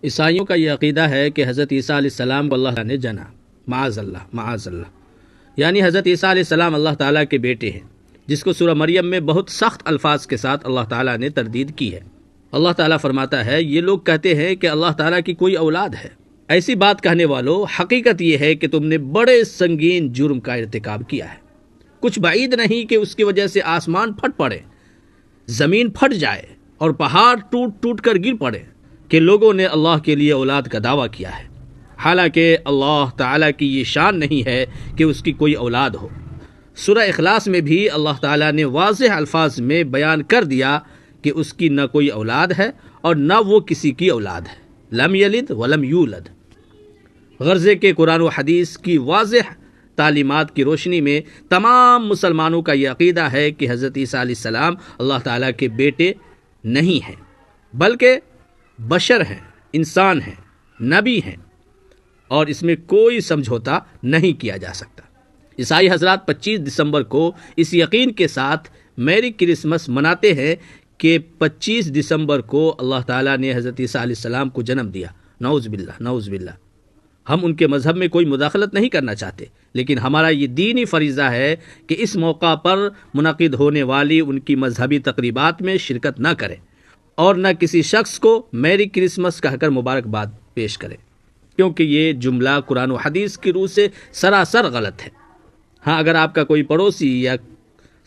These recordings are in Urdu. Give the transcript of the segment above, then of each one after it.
عیسائیوں کا یہ عقیدہ ہے کہ حضرت عیسیٰ علیہ السلام کو اللہ نے جنا، معاذ اللہ معاذ اللہ، یعنی حضرت عیسیٰ علیہ السلام اللہ تعالیٰ کے بیٹے ہیں، جس کو سورہ مریم میں بہت سخت الفاظ کے ساتھ اللہ تعالیٰ نے تردید کی ہے۔ اللہ تعالیٰ فرماتا ہے یہ لوگ کہتے ہیں کہ اللہ تعالیٰ کی کوئی اولاد ہے۔ ایسی بات کہنے والوں، حقیقت یہ ہے کہ تم نے بڑے سنگین جرم کا ارتکاب کیا ہے۔ کچھ بعید نہیں کہ اس کی وجہ سے آسمان پھٹ پڑے، زمین پھٹ جائے اور پہاڑ ٹوٹ ٹوٹ کر گر پڑے کہ لوگوں نے اللہ کے لیے اولاد کا دعویٰ کیا ہے، حالانکہ اللہ تعالیٰ کی یہ شان نہیں ہے کہ اس کی کوئی اولاد ہو۔ سورہ اخلاص میں بھی اللہ تعالیٰ نے واضح الفاظ میں بیان کر دیا کہ اس کی نہ کوئی اولاد ہے اور نہ وہ کسی کی اولاد ہے، لم یلد ولم یولد۔ غرضے کہ قرآن و حدیث کی واضح تعلیمات کی روشنی میں تمام مسلمانوں کا یہ عقیدہ ہے کہ حضرت عیسیٰ علیہ السلام اللہ تعالیٰ کے بیٹے نہیں ہیں، بلکہ بشر ہیں، انسان ہیں، نبی ہیں، اور اس میں کوئی سمجھوتا نہیں کیا جا سکتا۔ عیسائی حضرات 25 دسمبر کو اس یقین کے ساتھ میری کرسمس مناتے ہیں کہ 25 دسمبر کو اللہ تعالیٰ نے حضرت عیسیٰ علیہ السلام کو جنم دیا۔ نعوذ باللہ نعوذ باللہ۔ ہم ان کے مذہب میں کوئی مداخلت نہیں کرنا چاہتے، لیکن ہمارا یہ دینی فریضہ ہے کہ اس موقع پر منعقد ہونے والی ان کی مذہبی تقریبات میں شرکت نہ کریں اور نہ کسی شخص کو میری کرسمس کہہ کر مبارکباد پیش کریں، کیونکہ یہ جملہ قرآن و حدیث کی روح سے سراسر غلط ہے۔ ہاں، اگر آپ کا کوئی پڑوسی یا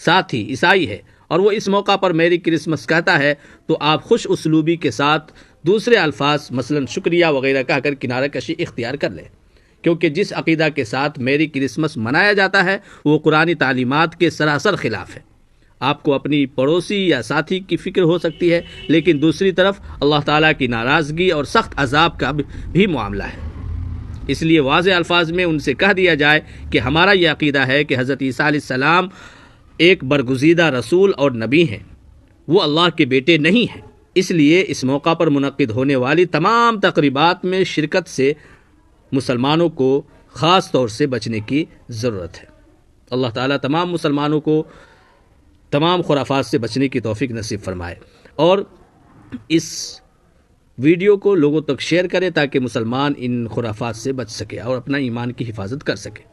ساتھی عیسائی ہے اور وہ اس موقع پر میری کرسمس کہتا ہے تو آپ خوش اسلوبی کے ساتھ دوسرے الفاظ مثلا شکریہ وغیرہ کہہ کر کنارہ کشی اختیار کر لیں، کیونکہ جس عقیدہ کے ساتھ میری کرسمس منایا جاتا ہے وہ قرآنی تعلیمات کے سراسر خلاف ہے۔ آپ کو اپنی پڑوسی یا ساتھی کی فکر ہو سکتی ہے، لیکن دوسری طرف اللہ تعالیٰ کی ناراضگی اور سخت عذاب کا بھی معاملہ ہے۔ اس لیے واضح الفاظ میں ان سے کہہ دیا جائے کہ ہمارا یہ عقیدہ ہے کہ حضرت عیسیٰ علیہ السلام ایک برگزیدہ رسول اور نبی ہیں، وہ اللہ کے بیٹے نہیں ہیں۔ اس لیے اس موقع پر منعقد ہونے والی تمام تقریبات میں شرکت سے مسلمانوں کو خاص طور سے بچنے کی ضرورت ہے۔ اللہ تعالیٰ تمام مسلمانوں کو تمام خرافات سے بچنے کی توفیق نصیب فرمائے، اور اس ویڈیو کو لوگوں تک شیئر کریں تاکہ مسلمان ان خرافات سے بچ سکے اور اپنا ایمان کی حفاظت کر سکے۔